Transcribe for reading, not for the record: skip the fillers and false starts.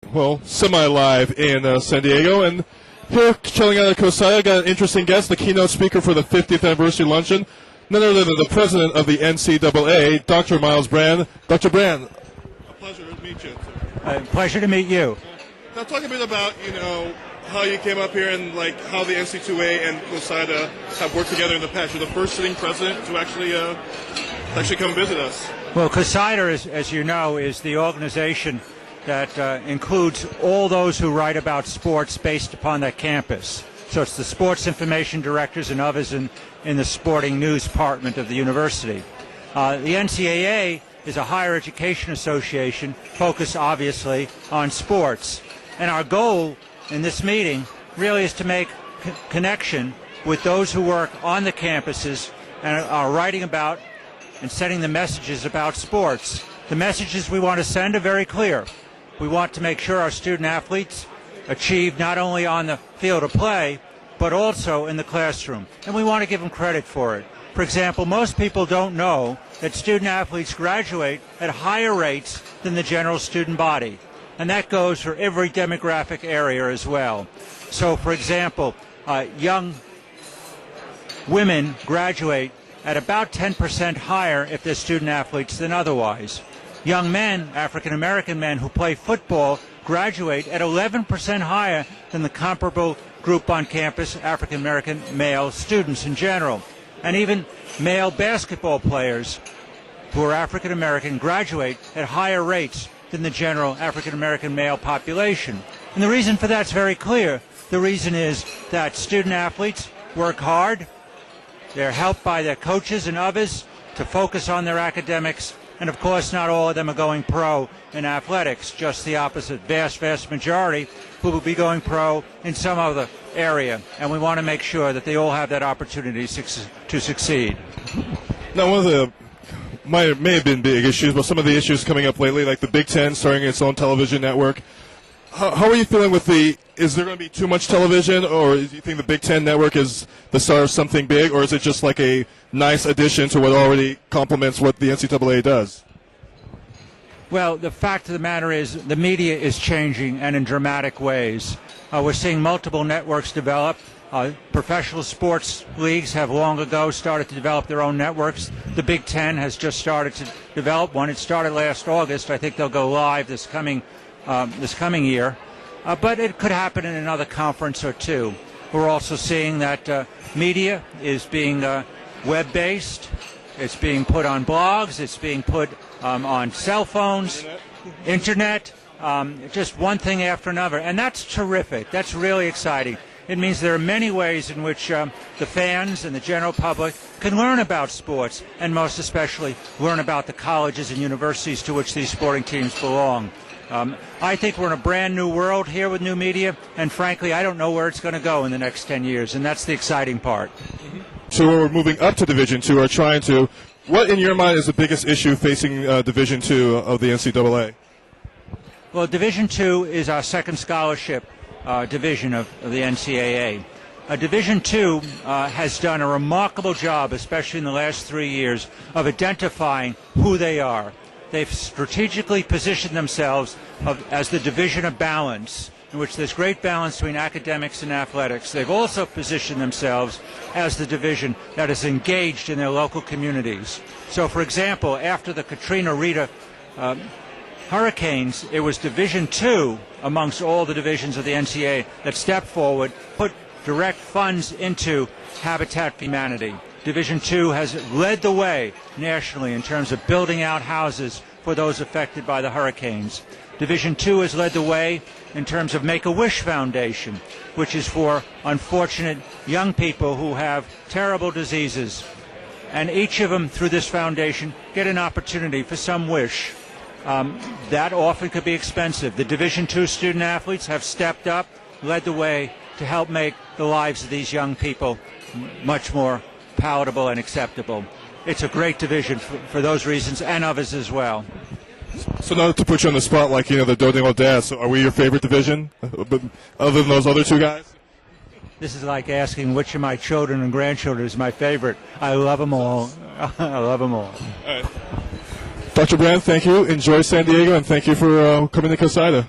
well, semi-live in San Diego. And here, chilling out at CoSIDA, got an interesting guest, the keynote speaker for the 50th anniversary luncheon, none other than the president of the NCAA, Dr. Myles Brand. Dr. Brand, a pleasure to meet you. Pleasure to meet you. Now, talk a bit about, how you came up here and, how the NCAA and CoSIDA have worked together in the past. You're the first sitting president to actually come visit us. Well, CoSIDA, as you know, is the organization that includes all those who write about sports based upon that campus. So it's the sports information directors and others in the sporting news department of the university. The NCAA is a higher education association focused, obviously, on sports. And our goal in this meeting really is to make connection with those who work on the campuses and are writing about and sending the messages about sports. The messages we want to send are very clear. We want to make sure our student athletes achieve not only on the field of play, but also in the classroom. And we want to give them credit for it. For example, most people don't know that student athletes graduate at higher rates than the general student body. And that goes for every demographic area as well. So, for example, young women graduate at about 10% higher if they're student athletes than otherwise. Young men, African-American men who play football, graduate at 11% higher than the comparable group on campus, African-American male students in general. And even male basketball players who are African-American graduate at higher rates than the general African-American male population. And the reason for that's very clear. The reason is that student athletes work hard. They're helped by their coaches and others to focus on their academics. And, of course, not all of them are going pro in athletics, just the opposite. Vast majority who will be going pro in some other area. And we want to make sure that they all have that opportunity to succeed. Now, one of the may have been big issues, but some of the issues coming up lately, like the Big Ten starting its own television network. How are you feeling with is there going to be too much television, or do you think the Big Ten network is the start of something big, or is it just like a nice addition to what already complements what the NCAA does? Well, the fact of the matter is the media is changing, and in dramatic ways. We're seeing multiple networks develop. Professional sports leagues have long ago started to develop their own networks. The Big Ten has just started to develop one. It started last August. I think they'll go live this coming year. But it could happen in another conference or two. We're also seeing that media is being web-based. It's being put on blogs. It's being put on cell phones, internet, just one thing after another. And that's terrific. That's really exciting. It means there are many ways in which the fans and the general public can learn about sports, and most especially learn about the colleges and universities to which these sporting teams belong. I think we're in a brand new world here with new media, and frankly, I don't know where it's going to go in the next 10 years, and that's the exciting part. So we're moving up to Division II, or trying to. What, in your mind, is the biggest issue facing Division II of the NCAA? Well, Division II is our second scholarship division of the NCAA. Division II has done a remarkable job, especially in the last 3 years, of identifying who they are. They've strategically positioned themselves as the division of balance, in which there's great balance between academics and athletics. They've also positioned themselves as the division that is engaged in their local communities. So, for example, after the Katrina Rita hurricanes, it was Division II amongst all the divisions of the NCAA that stepped forward, put direct funds into Habitat for Humanity. Division II has led the way nationally in terms of building out houses for those affected by the hurricanes. Division II has led the way in terms of Make-A-Wish Foundation, which is for unfortunate young people who have terrible diseases. And each of them, through this foundation, get an opportunity for some wish. That often could be expensive. The Division II student athletes have stepped up, led the way to help make the lives of these young people much more palatable and acceptable. It's a great division for those reasons and others as well. So not to put you on the spot like, the doting old dad, so are we your favorite division, other than those other two guys? This is like asking which of my children and grandchildren is my favorite. I love them all. I love them all. All right. Dr. Brand, thank you. Enjoy San Diego, and thank you for coming to CoSIDA.